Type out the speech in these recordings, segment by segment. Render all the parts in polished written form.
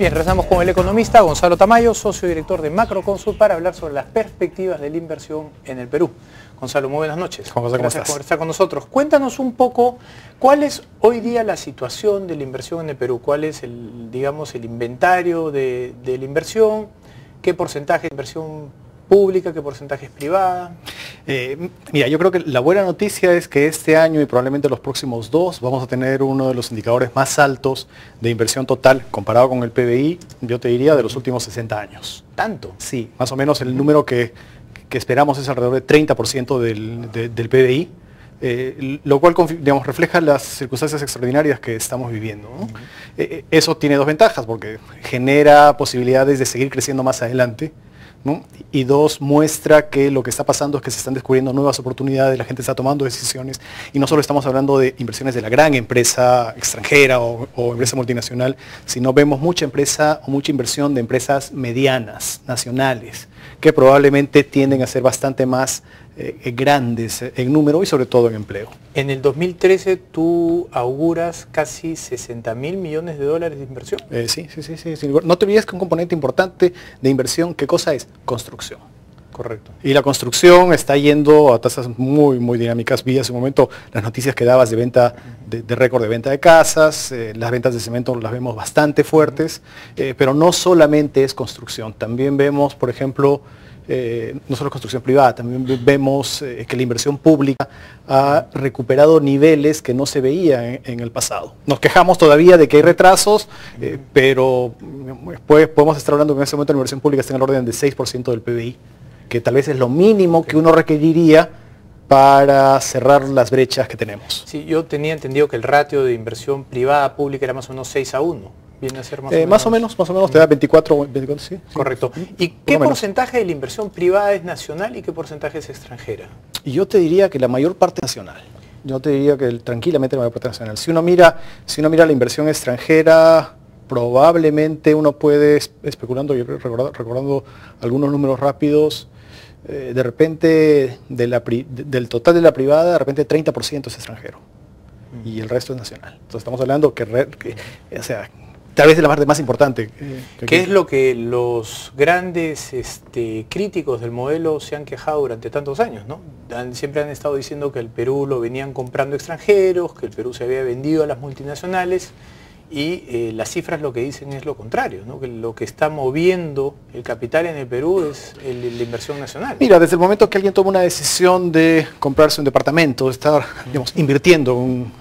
Bien, regresamos con el economista Gonzalo Tamayo, socio director de Macroconsult, para hablar sobre las perspectivas de la inversión en el Perú. Gonzalo, muy buenas noches. Gracias por estar con nosotros. Cuéntanos un poco cuál es hoy día la situación de la inversión en el Perú, cuál es el, digamos, el inventario de la inversión, qué porcentaje de inversión pública, qué porcentaje es privada. Mira, yo creo que la buena noticia es que este año y probablemente los próximos 2 vamos a tener uno de los indicadores más altos de inversión total comparado con el PBI, yo te diría, de los últimos 60 años. ¿Tanto? Sí, más o menos el número que esperamos es alrededor de 30% del PBI, lo cual, digamos, refleja las circunstancias extraordinarias que estamos viviendo, ¿no? Eso tiene 2 ventajas, porque genera posibilidades de seguir creciendo más adelante, ¿no? Y 2, muestra que lo que está pasando es que se están descubriendo nuevas oportunidades, la gente está tomando decisiones, y no solo estamos hablando de inversiones de la gran empresa extranjera o empresa multinacional, sino vemos mucha empresa o mucha inversión de empresas medianas, nacionales, que probablemente tienden a ser bastante más grandes en número y sobre todo en empleo. En el 2013 tú auguras casi 60.000 millones de dólares de inversión. Sí. No te olvides que un componente importante de inversión, ¿qué cosa es? Construcción. Correcto. Y la construcción está yendo a tasas muy dinámicas. Vi hace un momento las noticias que dabas de venta, de récord de venta de casas, las ventas de cemento las vemos bastante fuertes, pero no solamente es construcción, también vemos, por ejemplo, no solo construcción privada, también vemos que la inversión pública ha recuperado niveles que no se veían en el pasado. Nos quejamos todavía de que hay retrasos, pero pues, podemos estar hablando que en ese momento la inversión pública está en el orden del 6% del PBI, que tal vez es lo mínimo que uno requeriría para cerrar las brechas que tenemos. Sí, yo tenía entendido que el ratio de inversión privada pública era más o menos 6-1. Viene a ser más o menos te da 24, sí. Correcto. ¿Y qué porcentaje de la inversión privada es nacional y qué porcentaje es extranjera? Y yo te diría que la mayor parte nacional. Yo te diría que tranquilamente la mayor parte nacional. Si uno mira la inversión extranjera, probablemente uno puede, especulando y recordando algunos números rápidos, de repente del total de la privada, de repente 30% es extranjero y el resto es nacional. Entonces estamos hablando o sea, tal vez es la parte más importante. ¿Qué es lo que los grandes críticos del modelo se han quejado durante tantos años, ¿no? Siempre han estado diciendo que el Perú lo venían comprando extranjeros, que el Perú se había vendido a las multinacionales, y las cifras lo que dicen es lo contrario, ¿no? Que lo que está moviendo el capital en el Perú es la inversión nacional. Mira, desde el momento que alguien toma una decisión de comprarse un departamento, de estar, digamos, invirtiendo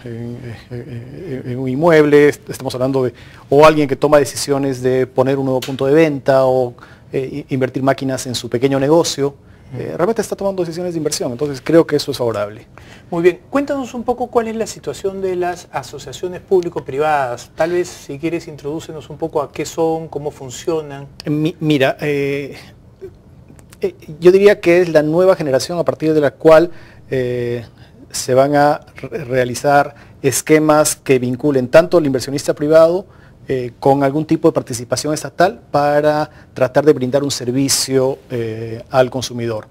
en un inmueble, estamos hablando o alguien que toma decisiones de poner un nuevo punto de venta o invertir máquinas en su pequeño negocio, realmente está tomando decisiones de inversión, entonces creo que eso es favorable. Muy bien, cuéntanos un poco cuál es la situación de las asociaciones público-privadas. Tal vez, si quieres, introdúcenos un poco a qué son, cómo funcionan. Mira, yo diría que es la nueva generación a partir de la cual se van a realizar esquemas que vinculen tanto al inversionista privado con algún tipo de participación estatal para tratar de brindar un servicio al consumidor.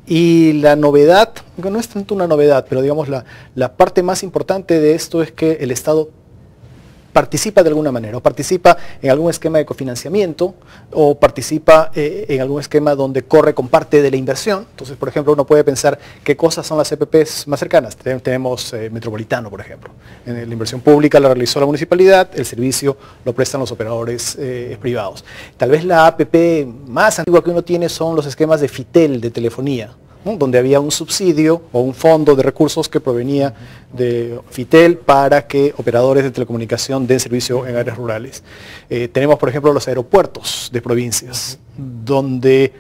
Y la novedad, no es tanto una novedad, pero digamos la parte más importante de esto es que el Estado participa de alguna manera, o participa en algún esquema de cofinanciamiento, o participa en algún esquema donde corre con parte de la inversión. Entonces, por ejemplo, uno puede pensar qué cosas son las EPPs más cercanas. Tenemos Metropolitano, por ejemplo. La inversión pública la realizó la municipalidad, el servicio lo prestan los operadores privados. Tal vez la APP más antigua que uno tiene son los esquemas de FITEL, de telefonía, ¿no? Donde había un subsidio o un fondo de recursos que provenía de FITEL para que operadores de telecomunicación den servicio en áreas rurales. Tenemos, por ejemplo, los aeropuertos de provincias, donde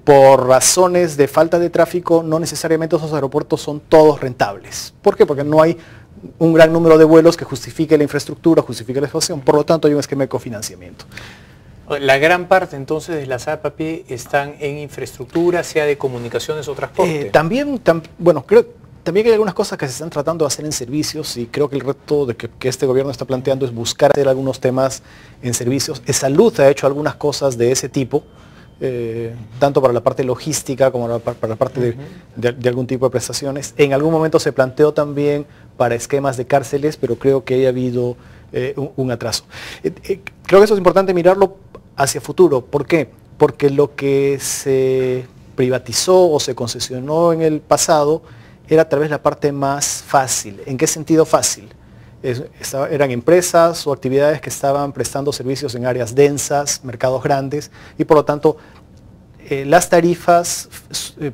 por razones de falta de tráfico no necesariamente esos aeropuertos son todos rentables. ¿Por qué? Porque no hay un gran número de vuelos que justifique la infraestructura, justifique la explotación, por lo tanto hay un esquema de cofinanciamiento. La gran parte entonces de las APP están en infraestructura, sea de comunicaciones o transporte. Bueno, creo también hay algunas cosas que se están tratando de hacer en servicios y creo que el reto que este gobierno está planteando es buscar hacer algunos temas en servicios. Salud ha hecho algunas cosas de ese tipo, tanto para la parte logística como para la parte de algún tipo de prestaciones. En algún momento se planteó también para esquemas de cárceles, pero creo que ha habido un atraso. creo que eso es importante mirarlo hacia futuro. ¿Por qué? Porque lo que se privatizó o se concesionó en el pasado era tal vez la parte más fácil. ¿En qué sentido fácil? Eran empresas o actividades que estaban prestando servicios en áreas densas, mercados grandes, y por lo tanto las tarifas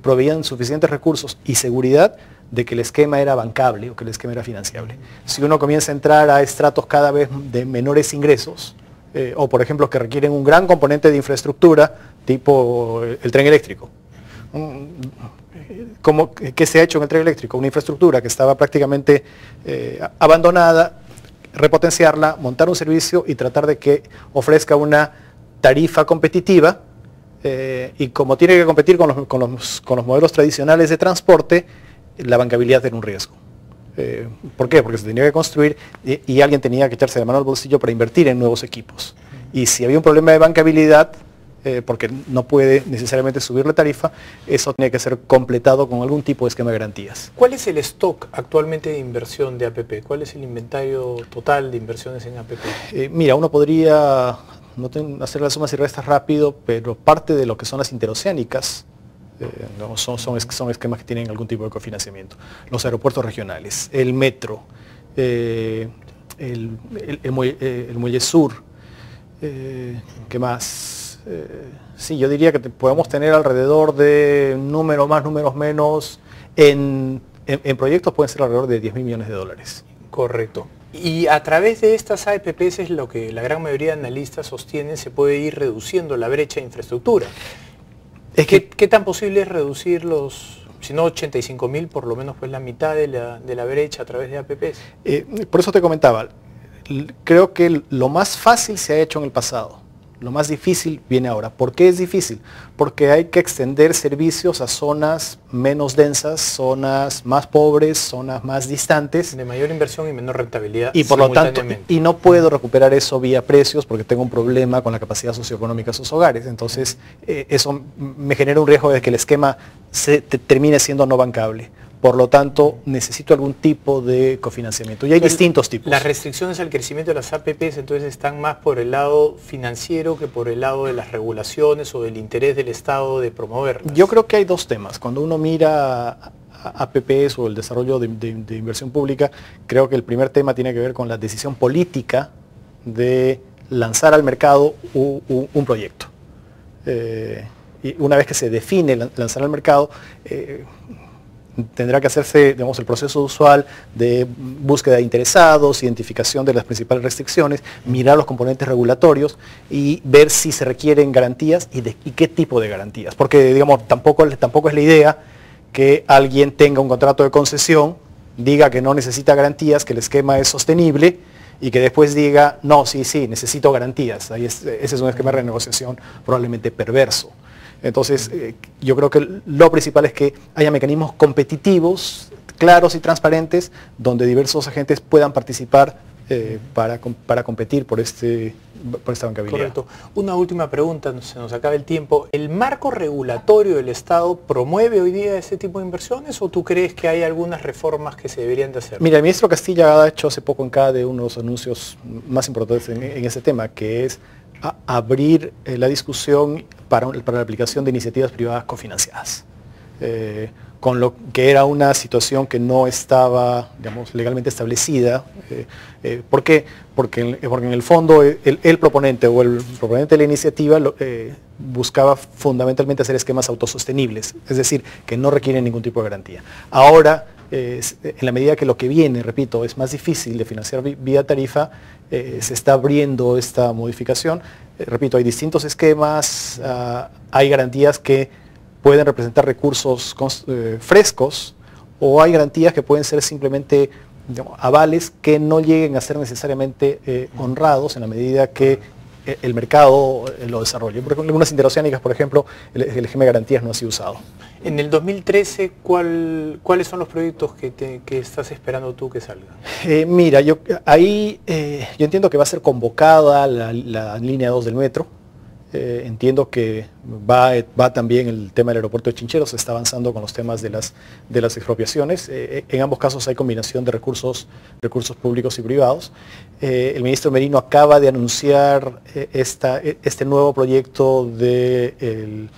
proveían suficientes recursos y seguridad de que el esquema era bancable o que el esquema era financiable. Si uno comienza a entrar a estratos cada vez de menores ingresos, o por ejemplo que requieren un gran componente de infraestructura, tipo el tren eléctrico. ¿Qué se ha hecho en el tren eléctrico? Una infraestructura que estaba prácticamente abandonada, repotenciarla, montar un servicio y tratar de que ofrezca una tarifa competitiva, y como tiene que competir con los modelos tradicionales de transporte, la bancabilidad era un riesgo. ¿Por qué? Porque se tenía que construir y alguien tenía que echarse la mano al bolsillo para invertir en nuevos equipos. Y si había un problema de bancabilidad, porque no puede necesariamente subir la tarifa, eso tiene que ser completado con algún tipo de esquema de garantías. ¿Cuál es el stock actualmente de inversión de APP? ¿Cuál es el inventario total de inversiones en APP? Mira, uno podría hacer las sumas y restas rápido, pero parte de lo que son las interoceánicas son esquemas que tienen algún tipo de cofinanciamiento. Los aeropuertos regionales, el metro, el muelle sur, ¿qué más? Sí, yo diría que podemos tener alrededor de números más, números menos, en proyectos pueden ser alrededor de 10.000 millones de dólares. Correcto. Y a través de estas APPs es lo que la gran mayoría de analistas sostienen, se puede ir reduciendo la brecha de infraestructura. ¿Qué tan posible es reducir si no 85.000, por lo menos pues la mitad de la brecha a través de APPs? Por eso te comentaba, creo que lo más fácil se ha hecho en el pasado. Lo más difícil viene ahora. ¿Por qué es difícil? Porque hay que extender servicios a zonas menos densas, zonas más pobres, zonas más distantes. De mayor inversión y menor rentabilidad. Y por lo tanto, y no puedo recuperar eso vía precios porque tengo un problema con la capacidad socioeconómica de sus hogares. Entonces, eso me genera un riesgo de que el esquema termine siendo no bancable. Por lo tanto, necesito algún tipo de cofinanciamiento. Y hay distintos tipos. Las restricciones al crecimiento de las APPs entonces están más por el lado financiero que por el lado de las regulaciones o del interés del Estado de promoverlas. Yo creo que hay dos temas. Cuando uno mira APPs o el desarrollo de inversión pública, creo que el primer tema tiene que ver con la decisión política de lanzar al mercado un proyecto. Y una vez que se define lanzar al mercado, tendrá que hacerse, digamos, el proceso usual de búsqueda de interesados, identificación de las principales restricciones, mirar los componentes regulatorios y ver si se requieren garantías y qué tipo de garantías. Porque, digamos, tampoco es la idea que alguien tenga un contrato de concesión, diga que no necesita garantías, que el esquema es sostenible y que después diga, no, sí, necesito garantías. Ese es un esquema de renegociación probablemente perverso. Entonces, yo creo que lo principal es que haya mecanismos competitivos, claros y transparentes, donde diversos agentes puedan participar para competir por esta bancabilidad. Correcto. Una última pregunta, se nos acaba el tiempo. ¿El marco regulatorio del Estado promueve hoy día este tipo de inversiones o tú crees que hay algunas reformas que se deberían de hacer? Mira, el ministro Castilla ha hecho hace poco en CADE unos anuncios más importantes en ese tema, que es abrir la discusión para la aplicación de iniciativas privadas cofinanciadas, con lo que era una situación que no estaba, digamos, legalmente establecida. ¿Por qué? Porque en el fondo el proponente o el proponente de la iniciativa buscaba fundamentalmente hacer esquemas autosostenibles, es decir, que no requieren ningún tipo de garantía. Ahora, en la medida que lo que viene, repito, es más difícil de financiar vía tarifa, se está abriendo esta modificación. Repito, hay distintos esquemas, hay garantías que pueden representar recursos frescos o hay garantías que pueden ser simplemente, digamos, avales que no lleguen a ser necesariamente honrados en la medida que el mercado lo desarrolle. Por ejemplo, en algunas interoceánicas, por ejemplo, el esquema de garantías no ha sido usado. En el 2013, ¿cuáles son los proyectos que estás esperando tú que salgan? Mira, yo entiendo que va a ser convocada la línea 2 del metro. Entiendo que va también el tema del aeropuerto de Chinchero, se está avanzando con los temas de las expropiaciones. En ambos casos hay combinación de recursos públicos y privados. El ministro Merino acaba de anunciar este nuevo proyecto del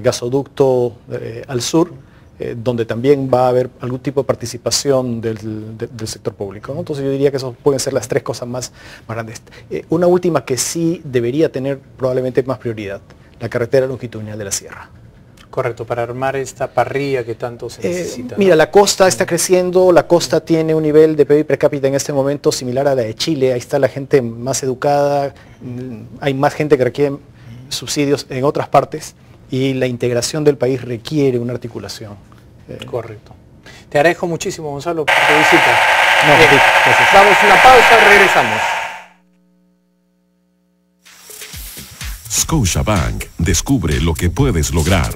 gasoducto al sur, donde también va a haber algún tipo de participación del sector público, ¿no? Entonces yo diría que esas pueden ser las tres cosas más grandes. Una última que sí debería tener probablemente más prioridad, la carretera longitudinal de la sierra. Correcto, para armar esta parrilla que tanto se necesita. Mira, ¿no? La costa está creciendo, la costa tiene un nivel de PIB per cápita en este momento similar a la de Chile, ahí está la gente más educada, hay más gente que requiere subsidios en otras partes y la integración del país requiere una articulación. Correcto. Te agradezco muchísimo, Gonzalo, por tu visita. No, sí, gracias. Damos una pausa, regresamos. Scotiabank, descubre lo que puedes lograr.